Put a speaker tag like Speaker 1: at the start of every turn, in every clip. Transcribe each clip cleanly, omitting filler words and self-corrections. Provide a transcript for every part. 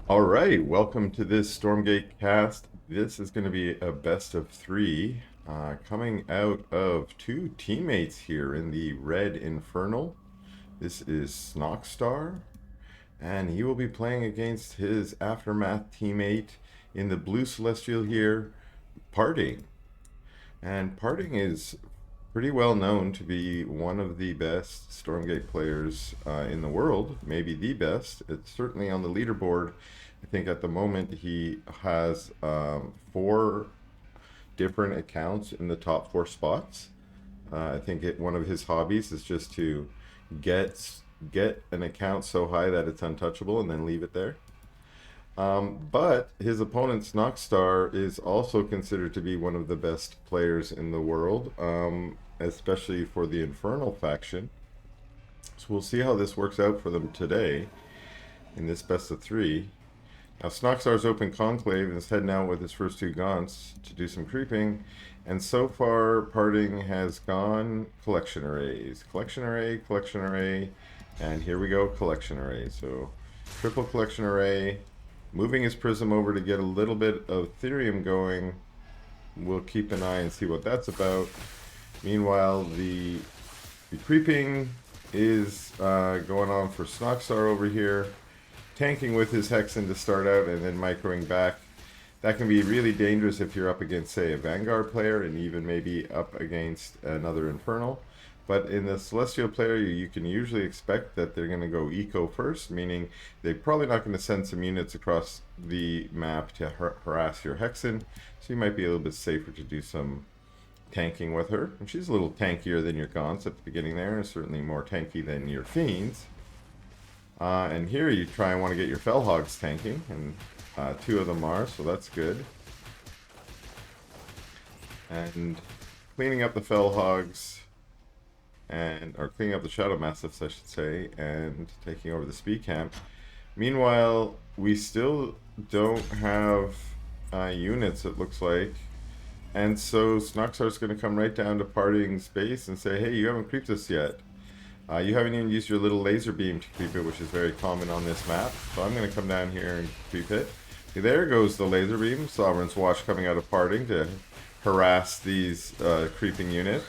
Speaker 1: All right, welcome to this Stormgate cast. This is going to be a best of three coming out of two teammates here in the Red Infernal. This is Snoxtar, and he will be playing against his Aftermath teammate in the Blue Celestial here, PartinG. And PartinG is pretty well known to be one of the best Stormgate players in the world, maybe the best. It's certainly on the leaderboard. I think at the moment he has four different accounts in the top four spots. I think one of his hobbies is just to get get an account so high that it's untouchable and then leave it there. But his opponent Snoxtar is also considered to be one of the best players in the world, especially for the Infernal faction. So we'll see how this works out for them today in this best of three. Now Snoxtar's open conclave and is heading out with his first two gaunts to do some creeping. And so far, PartinG has gone collection arrays. Collection array, and here we go, collection array. So triple collection array, moving his prism over to get a little bit of Therium going. We'll keep an eye and see what that's about. Meanwhile, the creeping is going on for Snoxtar over here, tanking with his Hexen to start out and then microing back. That can be really dangerous if you're up against, say, a Vanguard player and even maybe up against another Infernal. But in the Celestial player, you can usually expect that they're going to go eco first, meaning they're probably not going to send some units across the map to harass your Hexen. So you might be a little bit safer to do some tanking with her. And she's a little tankier than your Gaunts at the beginning there, and certainly more tanky than your Fiends. And here you try and want to get your Fellhogs tanking, and two of them are, so that's good. And cleaning up the Fellhogs, or cleaning up the Shadow Mastiffs, I should say, and taking over the speed camp. Meanwhile, we still don't have units, it looks like. And so Snoxtar's going to come right down to PartinG's base and say, hey, you haven't creeped us yet. You haven't even used your little laser beam to creep it, which is very common on this map. So I'm going to come down here and creep it. Okay, there goes the laser beam. Sovereign's Watch coming out of PartinG to harass these creeping units.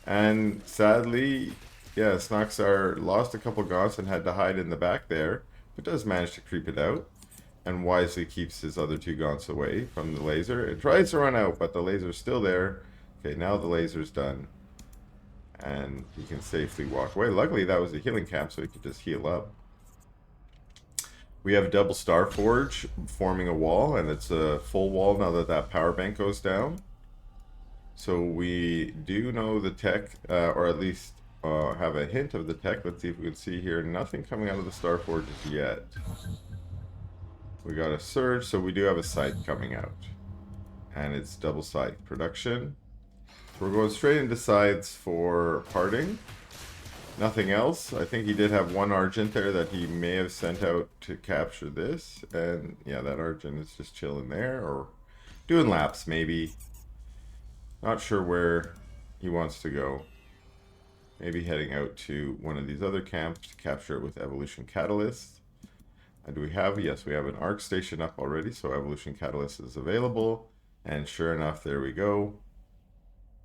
Speaker 1: And sadly, yeah, Snoxtar lost a couple gaunts and had to hide in the back there, but does manage to creep it out and wisely keeps his other two gaunts away from the laser. It tries to run out, but the laser's still there. Okay, now the laser's done. And he can safely walk away. Luckily, that was a healing camp, so he could just heal up. We have double Star Forge forming a wall, and it's a full wall now that that power bank goes down. So we do know the tech, or at least have a hint of the tech. Let's see if we can see here. Nothing coming out of the Star Forges yet. We got a surge, so we do have a scythe coming out. And it's double scythe production. So we're going straight into scythes for PartinG. Nothing else. I think he did have one Argent there that he may have sent out to capture this. And yeah, that Argent is just chilling there, or doing laps maybe. Not sure where he wants to go. Maybe heading out to one of these other camps to capture it with Evolution Catalyst. And do we have? Yes, we have an Arc Station up already, so Evolution Catalyst is available. And sure enough, there we go.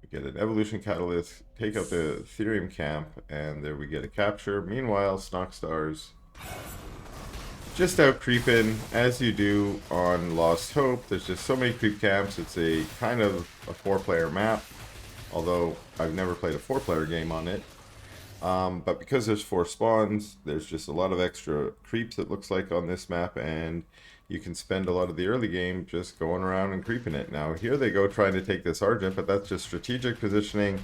Speaker 1: We get an Evolution Catalyst, take out the Therium camp, and there we get a capture. Meanwhile, Snoxtar's just out creeping, as you do on Lost Hope. There's just so many creep camps. It's a kind of a 4-player map, although I've never played a 4-player game on it. But because there's 4 spawns, there's just a lot of extra creeps, it looks like, on this map, and you can spend a lot of the early game just going around and creeping it. Now, here they go trying to take this Argent, but that's just strategic positioning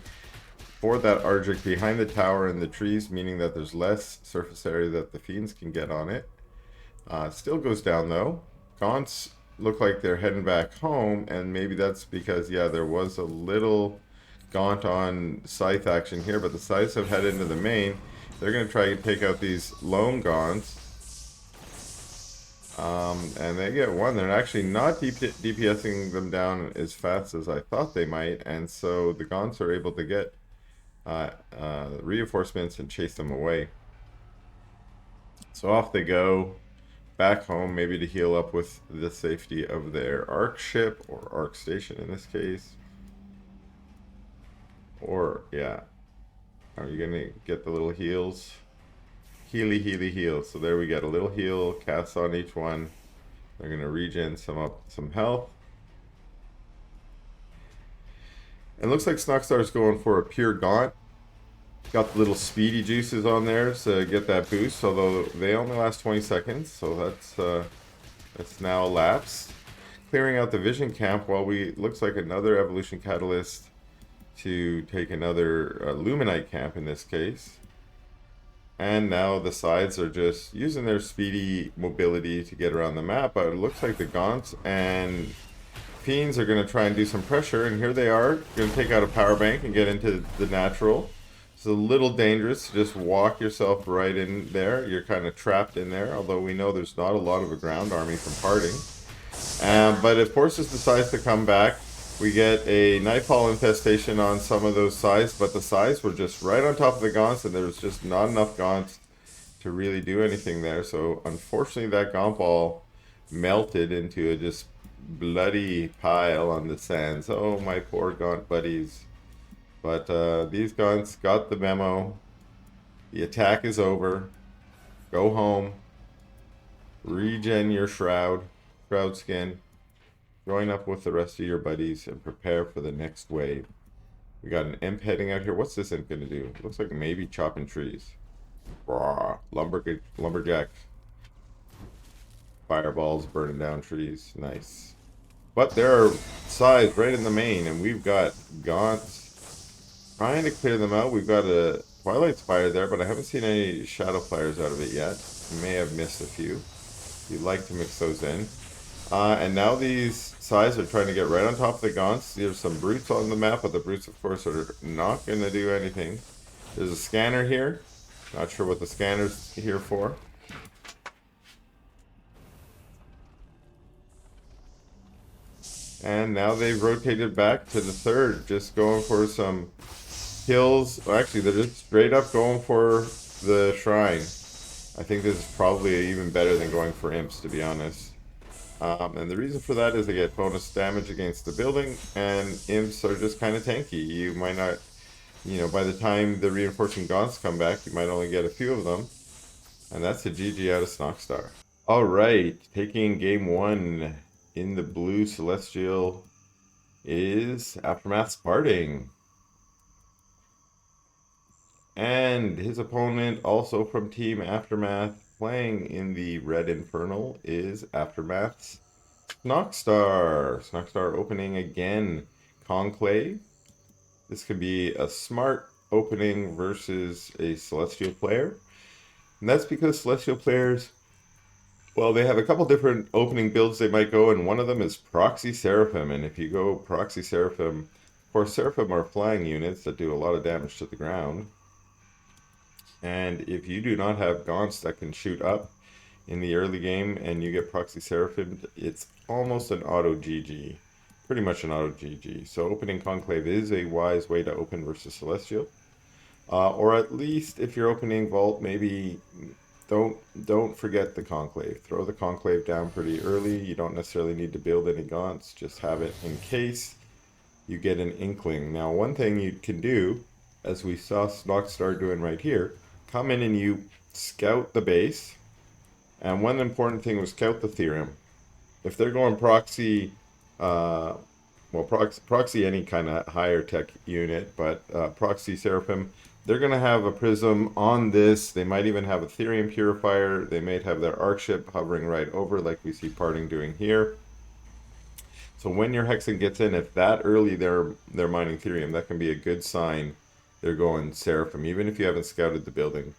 Speaker 1: for that Argent behind the tower and the trees, meaning that there's less surface area that the Fiends can get on it. Still goes down, though. Gaunts look like they're heading back home, and maybe that's because, yeah, there was a little Gaunt on Scythe action here, but the Scythes have headed into the main. They're going to try and take out these lone Gaunts. And they get one. They're actually not DPSing them down as fast as I thought they might, and so the Gaunts are able to get reinforcements and chase them away. So off they go. back home, maybe to heal up with the safety of their arc ship, or arc station in this case. Or, yeah. Are you gonna get the little heals? Heal. So there we get a little heal, cast on each one. They're gonna regen some health. And looks like Snoxtar's going for a pure Gaunt. Got the little speedy juices on there to get that boost, although they only last 20 seconds, so that's now elapsed. Clearing out the vision camp while looks like another evolution catalyst to take another Luminite camp in this case. And now the sides are just using their speedy mobility to get around the map, but it looks like the Gaunts and Fiends are going to try and do some pressure, and here they are, going to take out a power bank and get into the natural. It's a little dangerous to just walk yourself right in there. You're kind of trapped in there, although we know there's not a lot of a ground army from PartinG. But if Forces decides to come back, we get a Nightfall infestation on some of those sides, but the sides were just right on top of the Gaunts, and there was just not enough Gaunts to really do anything there. So unfortunately that Gaunt ball melted into a just bloody pile on the sands. Oh, my poor Gaunt buddies. But these Gaunts got the memo. The attack is over. Go home. Regen your shroud skin. Join up with the rest of your buddies and prepare for the next wave. We got an imp heading out here. What's this imp gonna do? Looks like maybe chopping trees. Rah, lumberjack. Fireballs burning down trees. Nice. But there are sides right in the main, and we've got Gaunts trying to clear them out. We've got a Twilight Spire there, but I haven't seen any Shadow Flyers out of it yet. May have missed a few. You'd like to mix those in. And now these sides are trying to get right on top of the Gaunts. There's some Brutes on the map, but the Brutes, of course, are not going to do anything. There's a scanner here. Not sure what the scanner's here for. And now they've rotated back to the third, just going for some kills. Well, actually, they're just straight up going for the shrine. I think this is probably even better than going for imps, to be honest. And the reason for that is they get bonus damage against the building, and imps are just kind of tanky. You might not, by the time the reinforcing Gaunts come back, you might only get a few of them. And that's a GG out of Snoxtar. Alright, taking game one in the blue Celestial is Aftermath's PartinG. And his opponent, also from Team Aftermath, playing in the Red Infernal, is Aftermath's Snoxtar. Snoxtar opening again. Conclave. This could be a smart opening versus a Celestial player. And that's because Celestial players, well, they have a couple different opening builds they might go, and one of them is Proxy Seraphim. And if you go Proxy Seraphim, of course, Seraphim are flying units that do a lot of damage to the ground. And if you do not have Gaunts that can shoot up in the early game and you get Proxy Seraphim, it's almost an auto GG. Pretty much an auto GG. So opening Conclave is a wise way to open versus Celestial. Or at least if you're opening Vault, maybe don't forget the Conclave. Throw the Conclave down pretty early. You don't necessarily need to build any Gaunts. Just have it in case you get an inkling. Now, one thing you can do, as we saw Snoxtar doing right here, come in and you scout the base, and one important thing was scout the Therium. If they're going proxy, proxy any kind of higher tech unit, but proxy Seraphim, they're going to have a prism on this. They might even have a Therium purifier. They might have their arc ship hovering right over, like we see PartinG doing here. So when your Hexen gets in, if that early they're mining Therium, that can be a good sign they're going Seraphim, even if you haven't scouted the building.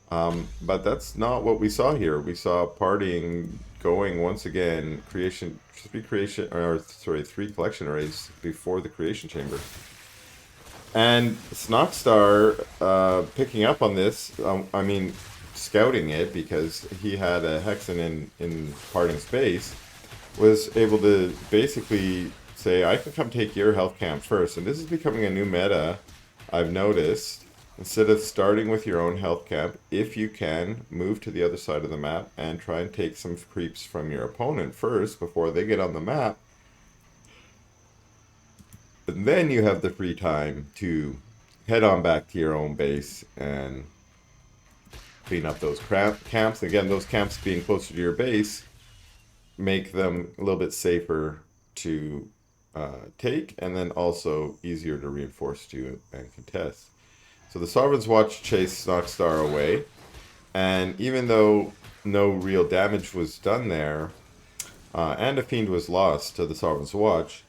Speaker 1: But that's not what we saw here. We saw PartinG going once again three collection arrays before the creation chamber. And Snoxtar picking up on this, scouting it, because he had a Hexen in PartinG space, was able to basically say, I can come take your health camp first. And this is becoming a new meta, I've noticed, Instead of starting with your own health camp, if you can, move to the other side of the map and try and take some creeps from your opponent first before they get on the map. And then you have the free time to head on back to your own base and clean up those camps. Again, those camps being closer to your base make them a little bit safer to take, and then also easier to reinforce to and contest. So the Sovereign's Watch chased Snoxtar away, and even though no real damage was done there, and a Fiend was lost to the Sovereign's Watch,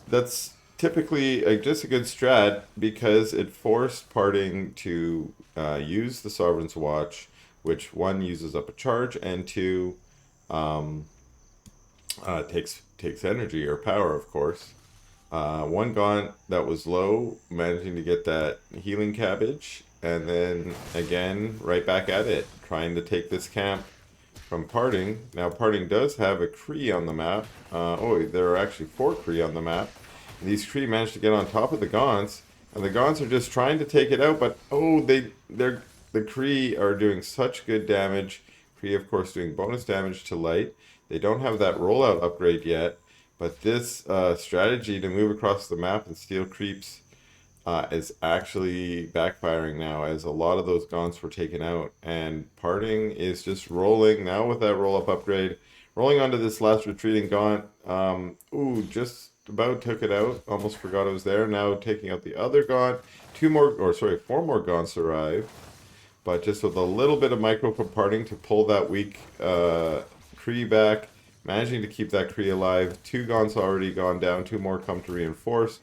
Speaker 1: that's typically just a good strat because it forced PartinG to use the Sovereign's Watch, which one uses up a charge, and two takes energy or power, of course. One Gaunt that was low, managing to get that healing cabbage, and then again right back at it, trying to take this camp from PartinG. Now PartinG does have a Kree on the map. There are actually 4 Kree on the map. And these Kree managed to get on top of the Gaunts, and the Gaunts are just trying to take it out, but the Kree are doing such good damage. Kree, of course, doing bonus damage to light. They don't have that rollout upgrade yet, but this strategy to move across the map and steal creeps is actually backfiring now, as a lot of those Gaunts were taken out, and PartinG is just rolling now with that roll-up upgrade, rolling onto this last retreating Gaunt. Just about took it out. Almost forgot it was there. Now taking out the other Gaunt. 4 more Gaunts arrive, but just with a little bit of micro from PartinG to pull that weak Kree back, managing to keep that Kree alive. 2 Gaunts already gone down, 2 more come to reinforce.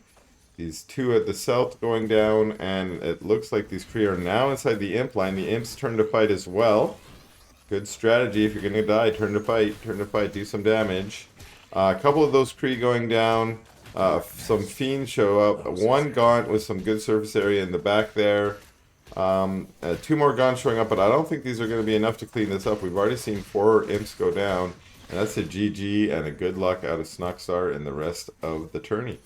Speaker 1: These 2 at the south going down, and it looks like these Kree are now inside the Imp line. The Imp's turn to fight as well. Good strategy. If you're going to die, turn to fight, do some damage. A couple of those Kree going down. Some Fiends show up. 1 Gaunt with some good surface area in the back there. 2 more Gaunts showing up, but I don't think these are going to be enough to clean this up. We've already seen 4 Imps go down, and that's a GG and a good luck out of Snoxtar in the rest of the tourney.